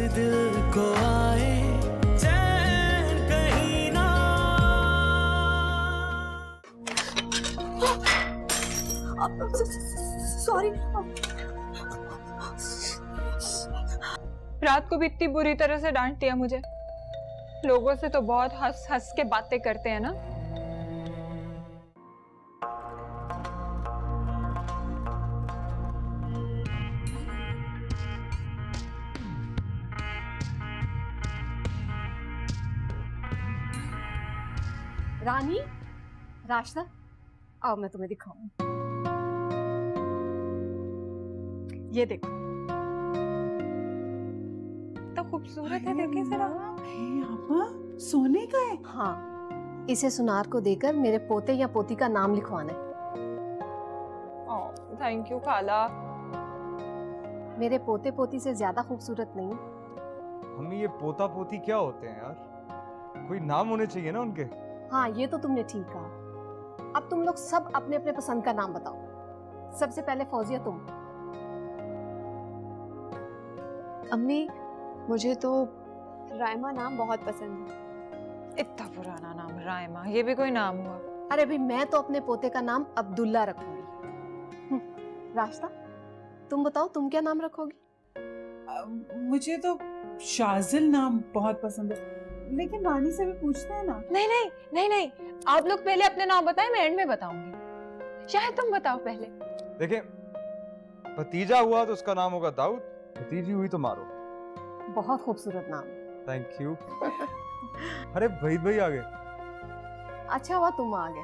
दिल को आए चैन कहीं ना। सॉरी। रात को भी इतनी बुरी तरह से डांट दिया मुझे। लोगों से तो बहुत हंस हंस के बातें करते हैं ना। रानी, राशदा, आओ मैं तुम्हें दिखाऊं। ये देखो, तो खूबसूरत है, देखिए जरा। सोने का है? हाँ, इसे सुनार को देकर मेरे पोते या पोती का नाम लिखवाना है। थैंक यू खाला। मेरे पोते पोती से ज्यादा खूबसूरत नहीं। हमें ये पोता पोती क्या होते हैं यार? कोई नाम होने चाहिए ना उनके। हाँ, ये तो तुमने ठीक कहा। अब तुम लोग सब अपने अपने पसंद का नाम बताओ। सबसे पहले फौजिया तुम। अम्मी, मुझे तो रायमा नाम बहुत पसंद है। इतना पुराना नाम रायमा, ये भी कोई नाम हुआ? अरे भाई, मैं तो अपने पोते का नाम अब्दुल्ला रखूंगी। रास्ता, तुम बताओ तुम क्या नाम रखोगी? मुझे तो शाजिल नाम बहुत पसंद है, लेकिन रानी से भी पूछते हैं ना। नहीं नहीं नहीं नहीं, आप लोग पहले अपने नाम बताएं, मैं एंड में बताऊंगी। शायद तुम बताओ पहले। देखिए, भतीजा हुआ तो उसका नाम होगा दाऊद, भतीजी हुई तो मारो। बहुत खूबसूरत नाम। Thank you. अरे वहीद भाई आ गए। अच्छा हुआ तुम आ गए।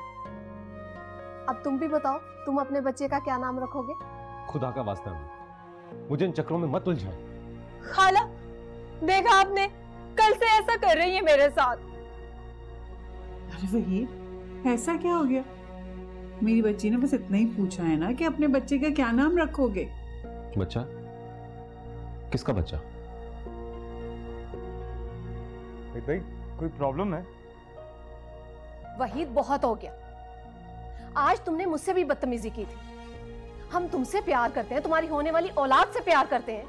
अब तुम भी बताओ, तुम अपने बच्चे का क्या नाम रखोगे? खुदा का वास्ता मुझे इन चक्रों में मत उलझाओ। खाला, देखा आपने, कल से ऐसा कर रही है मेरे साथ। अरे वहीद, ऐसा क्या हो गया? मेरी बच्ची ने बस इतना ही पूछा है ना कि अपने बच्चे का क्या नाम रखोगे। बच्चा? किसका बच्चा? भाई कोई प्रॉब्लम है? वहीद, बहुत हो गया। आज तुमने मुझसे भी बदतमीजी की थी। हम तुमसे प्यार करते हैं, तुम्हारी होने वाली औलाद से प्यार करते हैं।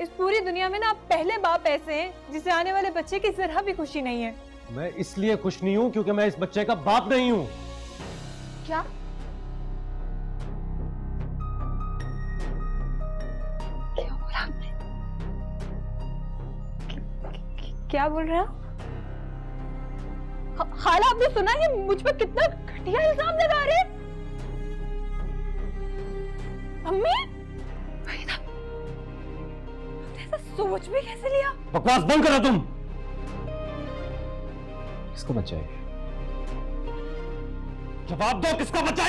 इस पूरी दुनिया में ना आप पहले बाप ऐसे हैं जिसे आने वाले बच्चे की जरा भी खुशी नहीं है। मैं इसलिए खुश नहीं हूं क्योंकि मैं इस बच्चे का बाप नहीं हूं। क्या? क्या बोला आपने? क्या बोल रहे हो? खाला, आपने सुना ये मुझ पर कितना घटिया इल्जाम लगा रहे हैं? अम्मी, ऐसा सोच भी कैसे लिया? बकवास बंद करो तुम। किसका बच्चा है? जवाब दो, किसका बच्चा है?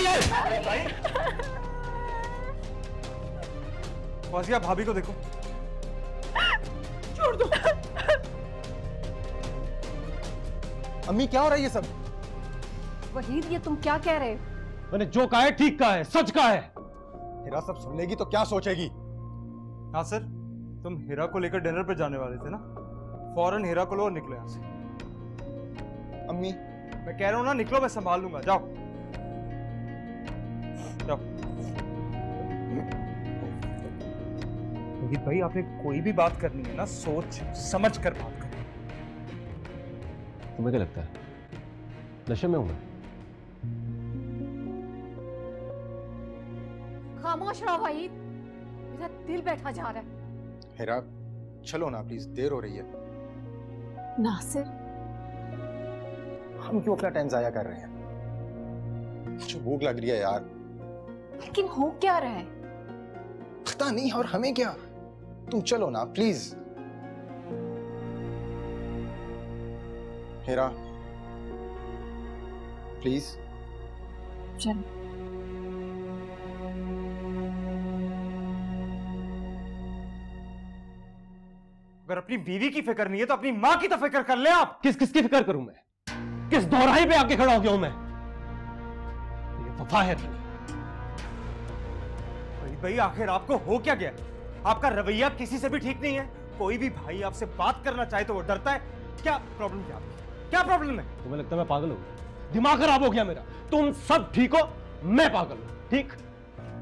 फौजिया, भाभी को देखो। छोड़ दो। अम्मी, क्या हो रहा है ये सब? वहीद, ये तुम क्या कह रहे हो? मैंने जो कहा है ठीक कहा है, सच कहा है। हिरा सब सुन लेगी तो क्या सोचेगी? हाँ सर, तुम हिरा को लेकर डिनर पे जाने वाले थे ना? फौरन हिरा को लो और निकलो यहाँ से। अम्मी, मैं कह रहा हूँ ना, निकलो, मैं संभाल लूंगा। जाओ जाओ। रोहित भाई, आपने कोई भी बात करनी है ना, सोच समझ कर बात करें। तुम्हें क्या लगता है नशे में हूं मैं? खामोश रहो वहीद, मेरा दिल बैठा जा रहा है। हिरा, चलो ना प्लीज, देर हो रही है। नासिर, हम क्यों अपना टाइम जाया कर रहे हैं? मुझे भूख लग रही है यार। लेकिन हो क्या रहा है? पता नहीं, और हमें क्या? तुम चलो ना प्लीज। हिरा, प्लीज चलो। अगर अपनी बीवी की फिक्र नहीं है तो अपनी माँ की तो फिक्र कर ले आप। किसकी फिक्र करूं मैं? किस दोराही पे आके खड़ा हो गया हूं मैं? ये वफा है। भाई आखिर आपको हो क्या गया? आपका रवैया किसी से भी ठीक नहीं है। कोई भी भाई आपसे बात करना चाहे तो वो डरता है। क्या प्रॉब्लम क्या आपकी? क्या प्रॉब्लम है? तुम्हें लगता है मैं पागल हूं? दिमाग खराब हो गया मेरा। तुम सब ठीक हो, मैं पागल हूं। ठीक?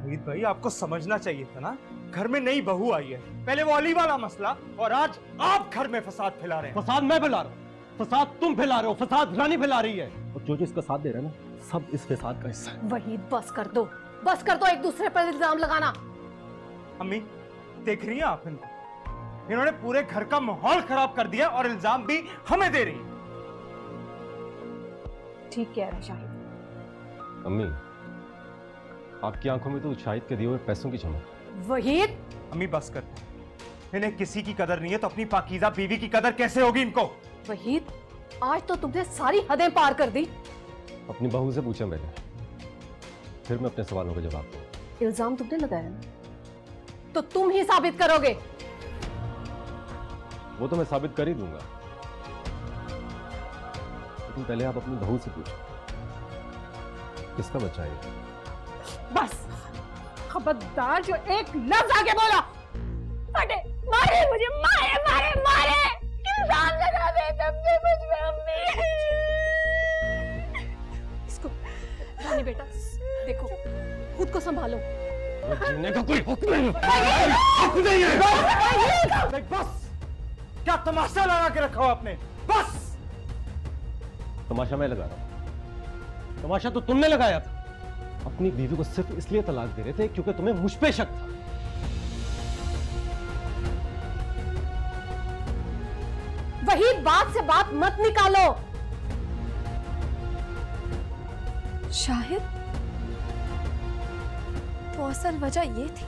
वहीद भाई आपको समझना चाहिए था ना, घर में नई बहू आई है, पहले वो अली वाला मसला और आज आप घर में फसाद फैला रहे हैं। फसाद मैं फैला रहा हूँ, फसाद तुम फैला रहे हो, फसाद रानी फैला रही है, और जो इसका साथ दे रहा है ना, सब इस फसाद का हिस्सा है। वहीद बस कर दो एक दूसरे पर इल्जाम लगाना। अम्मी देख रही हैं आप इनको, इन्होंने पूरे घर का माहौल खराब कर दिया और इल्जाम भी हमें दे रही है। ठीक कह रहे शाहिद। अम्मी आपकी आंखों में तो शाहिद के दिए हुए पैसों की चमक। वहीद अम्मी बस कर, इन्हें किसी की कदर नहीं है तो अपनी पाकीज़ा बीवी की कदर कैसे होगी इनको? वहीद आज तो तुमने सारी हदें पार कर दी। अपनी बहू से पूछा मैंने, फिर मैं अपने सवालों का जवाब दूं। इल्जाम तुमने लगाया ना, तो तुम ही साबित करोगे। वो तो मैं साबित कर ही दूंगा, लेकिन पहले आप अपनी बहू से पूछो किसका बच्चा है। बस खबरदार जो एक लफ्ज आगे बोला, अरे मारे मुझे, मारे मारे मारे, इल्जाम लगा दे तुमने मुझ पे अम्मी। इसको रानी बेटा देखो, खुद को संभालो। जीने का कोई हुक्म नहीं है। बस क्या तमाशा लगा के रखा हो आपने? बस तमाशा मैं लगा रहा हूं, तमाशा तो तुमने लगाया था। अपनी बीवी को सिर्फ इसलिए तलाक दे रहे थे क्योंकि तुम्हें मुझ पे शक था। वही बात से बात मत निकालो। शाहिद तो असल वजह ये थी।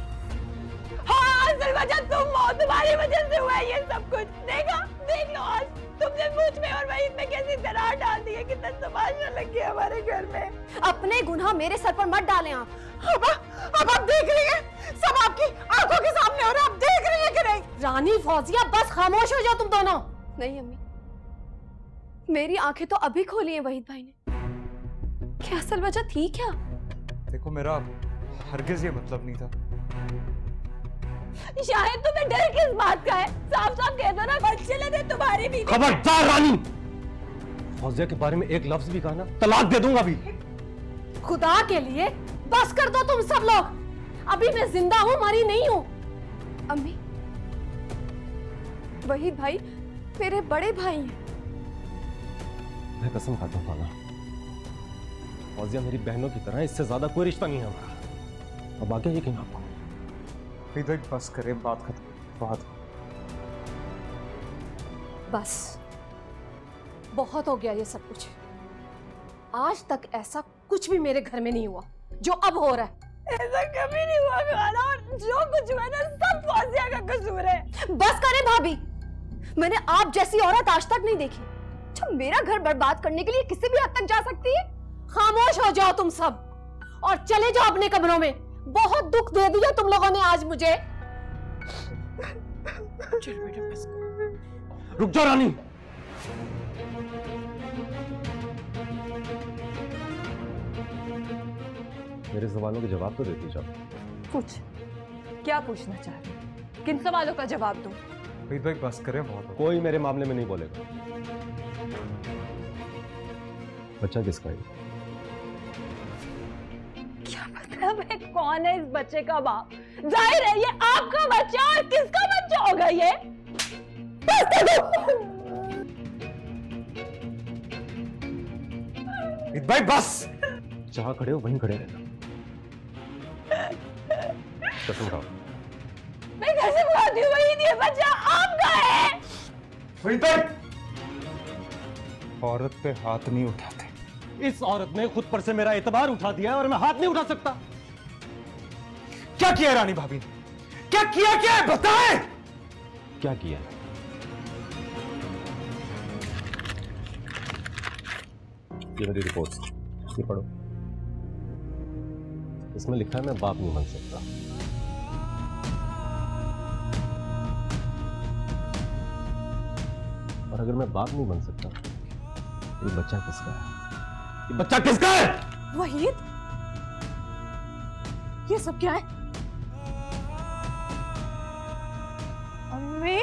हाँ असल वजह तुम हो, तुम्हारी वजह से हुआ ये सब कुछ। देखा, देख लो आज तुमने मुझ में और वहीद में कैसी दरार डाल दी है, कितना तमाशा लग गया हमारे घर में। अपने गुनाह मेरे सर पर मत डालें आप। अब आप देख रही हैं, सब आपकी आंखों के सामने हो रहा है, आप देख रही हैं कि नहीं? रानी फौजिया बस खामोश हो जाओ तुम दोनों। नहीं अम्मी, मेरी आंखें तो अभी खोली हैं वहीद भाई ने। क्या असल वजह थी क्या? देखो मेरा हरगिज ये मतलब नहीं था। शायद तुम्हें डर किस बात का है? साफ साफ कह दो ना, बच्चे लगे तुम्हारी भी। खबरदार रानी, फौजिया के बारे में एक लफ्ज भी कहा ना, तलाक दे दूंगा अभी। खुदा के लिए बस कर दो तुम सब लोग, अभी मैं जिंदा हूँ, मरी नहीं हूँ। अम्मी, वहीद भाई मेरे बड़े भाई हैं। मैं कसम खाता हूँ पाना, फौजिया मेरी बहनों की तरह, इससे ज्यादा कोई रिश्ता नहीं है हमारा। अब आगे यकीन आपको। बस करें, बात खत्म, बात। बस बहुत हो गया ये सब कुछ। आज तक ऐसा कुछ भी मेरे घर में नहीं हुआ जो अब हो रहा है। ऐसा कभी नहीं हुआ खाना, और जो कुछ हुआ ना सब फौजिया का कसूर है। बस करें भाभी, मैंने आप जैसी औरत आज तक नहीं देखी जो मेरा घर बर्बाद करने के लिए किसी भी हद तक जा सकती है। खामोश हो जाओ तुम सब और चले जाओ अपने कमरों में। बहुत दुख दे दिया तुम लोगों ने आज मुझे। चल बेटा बस। रुक जाओ रानी, मेरे सवालों के जवाब तो देती जाओ। पूछ, क्या पूछना चाह रहे? किन सवालों का जवाब दूं? भाई बस करें, बहुत। कोई मेरे मामले में नहीं बोलेगा। बच्चा किसका है? क्या मतलब है, कौन है इस बच्चे का बाप? जाहिर है ये आपका बच्चा, और किसका बच्चा होगा ये? भाई बस, जहां खड़े हो वहीं खड़े रहना। कसम खाओ। मैं कैसे बुलाती हूँ, वही ये बच्चा आपका है। भाई औरत पे हाथ नहीं उठाते। इस औरत ने खुद पर से मेरा एतबार उठा दिया और मैं हाथ नहीं उठा सकता। क्या किया रानी भाभी ने? क्या किया, क्या है बताएं? क्या किया? ये मेरी रिपोर्ट्स, ये पढ़ो। इसमें लिखा है मैं बाप नहीं बन सकता। और अगर मैं बाप नहीं बन सकता, ये बच्चा किसका है? ये बच्चा किसका है? वहीद, ये सब क्या है? अम्मी,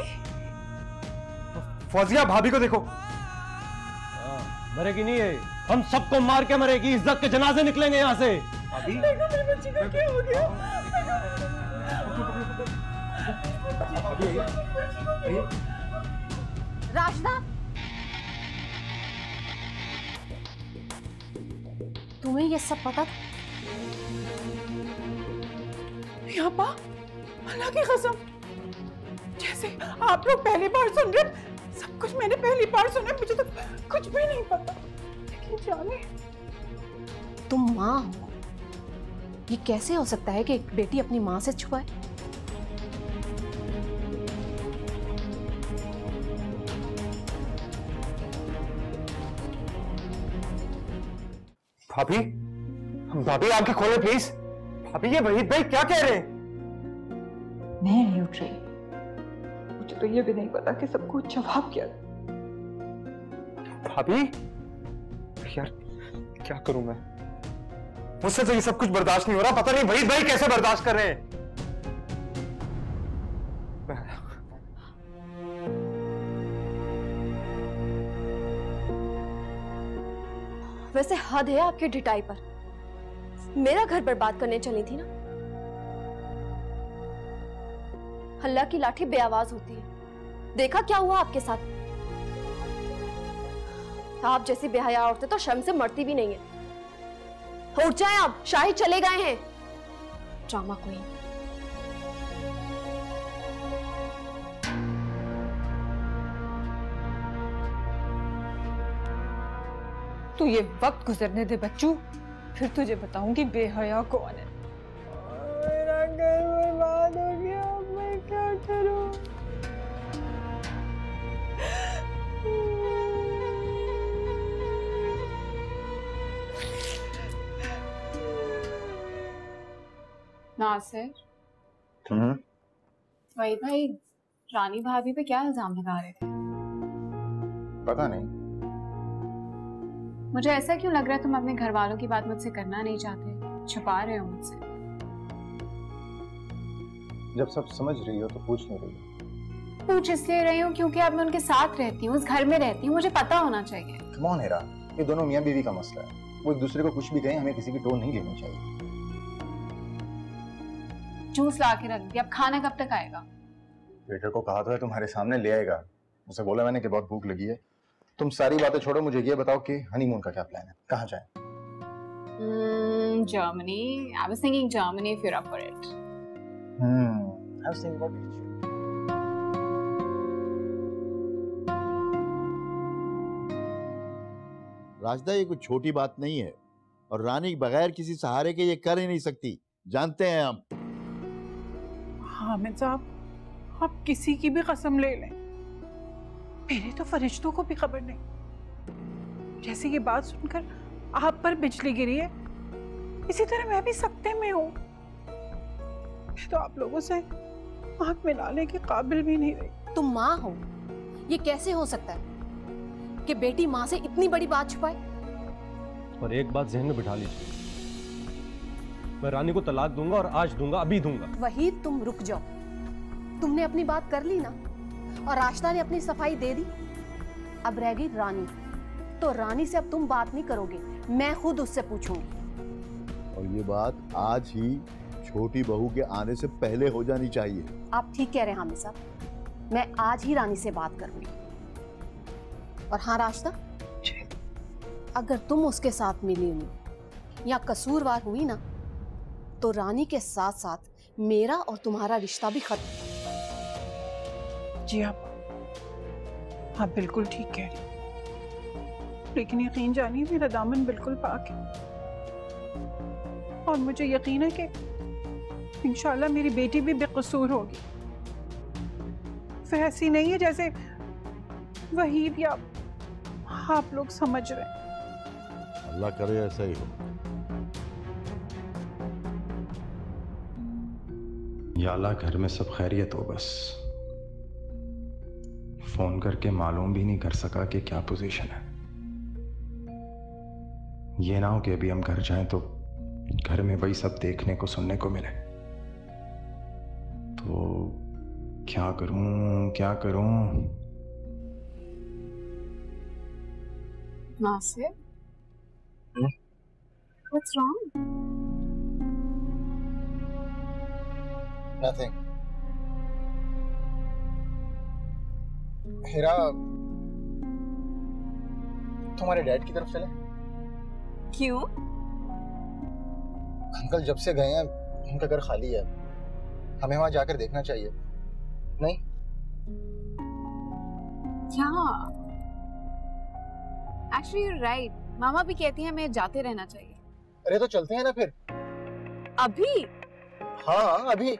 फौजिया भाभी को देखो। मरेगी नहीं है, हम सबको मार के मरेगी, इज्जत के जनाजे निकलेंगे यहाँ से। अभी देखो मेरी बच्ची का क्या हो गया? राजदा, तुम्हें ये सब पता था? यापा, अल्लाह की कसम, जैसे आप लोग पहली बार सुन रहे, सब कुछ मैंने पहली बार सुना, मुझे तो कुछ भी नहीं पता। लेकिन जाने, तुम माँ हो, ये कैसे हो सकता है कि एक बेटी अपनी माँ से छुपाए? भाभी, भाभी आंखें खोलो प्लीज। भाभी ये वहीद भाई क्या कह रहे हैं? मैं नहीं उठ रही। मुझे तो ये भी नहीं पता कि सबको जवाब क्या। भाभी यार क्या करूं मैं? मुझसे तो ये सब कुछ बर्दाश्त नहीं हो रहा। पता नहीं वहीद भाई कैसे बर्दाश्त कर रहे हैं। वैसे हद है आपके ढिठाई पर। मेरा घर बर्बाद करने चली थी ना। अल्लाह की लाठी बेआवाज होती है। देखा क्या हुआ आपके साथ? आप जैसी बेहया औरतें तो शर्म से मरती भी नहीं है। उठ जाएं आप, शाही चले गए हैं। Drama queen. तू ये वक्त गुजरने दे बच्चू, फिर तुझे बताऊंगी बेहया कौन है। मेरा घर बर्बाद हो गया, मैं क्या करूं? नासिर, वही भाई रानी भाभी पे क्या इल्जाम लगा रहे थे? पता नहीं। मुझे ऐसा क्यों लग रहा है तुम अपने घर वालों की बात मुझसे करना नहीं चाहते, छुपा रहे हो मुझसे? जब सब समझ रही हो तो पूछ नहीं रही हो। पूछ इसलिए रही हूँ क्योंकि अब मैं उनके साथ रहती हूँ, उस घर में रहती हूँ, मुझे पता होना चाहिए। कम ऑन हेरा, ये दोनों मियां बीवी का मसला है। वो एक दूसरे को कुछ भी कहें, हमें किसी की टोन नहीं लेनी चाहिए। जूस ला के रख दिया, अब खाना कब तक आएगा? वेटर को कहा तो है तुम्हारे सामने ले आएगा। उसे बोला मैंने कि बहुत भूख लगी है। तुम सारी बातें छोड़ो, मुझे ये बताओ कि हनीमून का क्या प्लान है, कहाँ जाएं? Germany. I was thinking Germany if you're up for it. I was thinking about Egypt. Rajda, ये कोई छोटी बात नहीं है और रानी बगैर किसी सहारे के ये कर ही नहीं सकती, जानते हैं हम। हामिद साहब, आप किसी की भी कसम ले लें, मेरे तो फरिश्तों को भी खबर नहीं। जैसे ये बात सुनकर आप पर बिजली गिरी है, इसी तरह मैं भी सकते में हूँ। मैं तो आप लोगों से आंख मिलाने के काबिल भी नहीं रही। तुम माँ हो, ये कैसे हो सकता है कि बेटी माँ से इतनी बड़ी बात छुपाए? और एक बात जहन में बिठा लीजिए, मैं रानी को तलाक दूंगा और आज दूंगा, अभी दूंगा। वही तुम रुक जाओ। तुमने अपनी बात कर ली ना, और राशिदा ने अपनी सफाई दे दी। अब रह गई रानी, तो रानी से अब तुम बात नहीं करोगे, मैं खुद उससे पूछूंगी। और ये बात आज ही छोटी बहू के आने से पहले हो जानी चाहिए। आप ठीक कह रहे हैं हामिद साहब, मैं आज ही रानी से बात करूंगी। और हाँ राशिदा, अगर तुम उसके साथ मिली हुई या कसूरवार हुई ना, तो रानी के साथ साथ मेरा और तुम्हारा रिश्ता भी खत्म। जी आप बिल्कुल ठीक कह रही हैं, लेकिन यकीन जानिए मेरा दामन बिल्कुल पाक है और मुझे यकीन है कि इंशाल्लाह मेरी बेटी भी बेकसूर होगी। फिर ऐसी नहीं है जैसे वहीद या आप लोग समझ रहे हैं। अल्लाह करे ऐसा ही हो। या अल्लाह घर में सब खैरियत हो। बस फोन करके मालूम भी नहीं कर सका कि क्या पोजीशन है। ये ना हो कि अभी हम घर जाएं तो घर में वही सब देखने को सुनने को मिले। तो क्या करूं क्या करूं? Nasir, what's wrong? Nothing. हीरा, तुम्हारे डैड की तरफ चले? क्यों? अंकल जब से गए हैं उनका घर खाली है, हमें वहां जाकर देखना चाहिए। नहीं? क्या? Actually you're right. मामा भी कहती हैं हमें जाते रहना चाहिए। अरे तो चलते हैं ना फिर। अभी? हाँ अभी।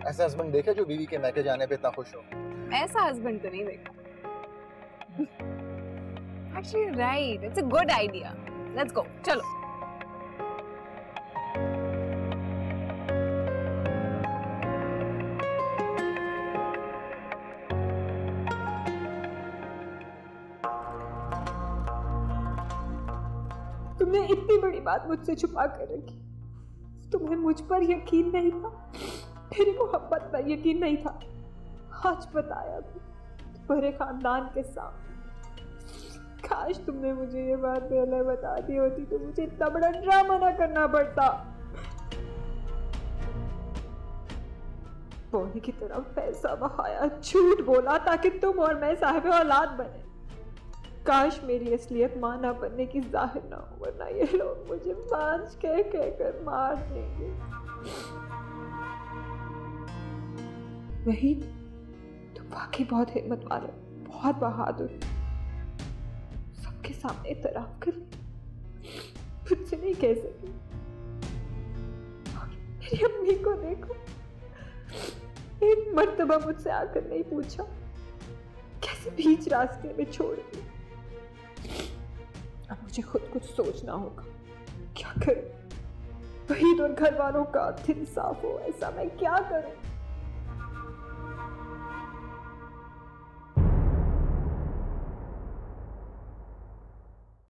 ऐसा हस्बैंड देखे जो बीवी के मैके जाने पे इतना खुश हो। ऐसा हस्बैंड तो नहीं देखा। Actually you're right. It's a good idea. Let's go. चलो। तुमने इतनी बड़ी बात मुझसे छुपा कर रखी। तुम्हें मुझ पर यकीन नहीं था, मेरी मोहब्बत पर यकीन नहीं था। आज बताया तुम्हारे खानदान के सामने। काश तुमने मुझे ये बात पहले बता दी होती तो मुझे इतना बड़ा ड्रामा ना करना पड़ता। बोने की तरफ पैसा बहाया, झूठ बोला ताकि तुम और मैं साहिब औलाद बने। काश मेरी असलियत मां ना बनने की जाहिर ना हो, वरना ये लोग मुझे बांझ कह कर मार देंगे। वही तुम वाकई बहुत हिम्मत वाले, बहुत बहादुर। सबके सामने इतराफ कर मुझसे नहीं कह सकी। मेरी अम्मी को देखो, एक मर्तबा मुझसे आकर नहीं पूछा, कैसे बीच रास्ते में छोड़ दी। अब मुझे खुद कुछ सोचना होगा, क्या करूं? वहीद और घर वालों का इंसाफ हो, ऐसा मैं क्या करूं?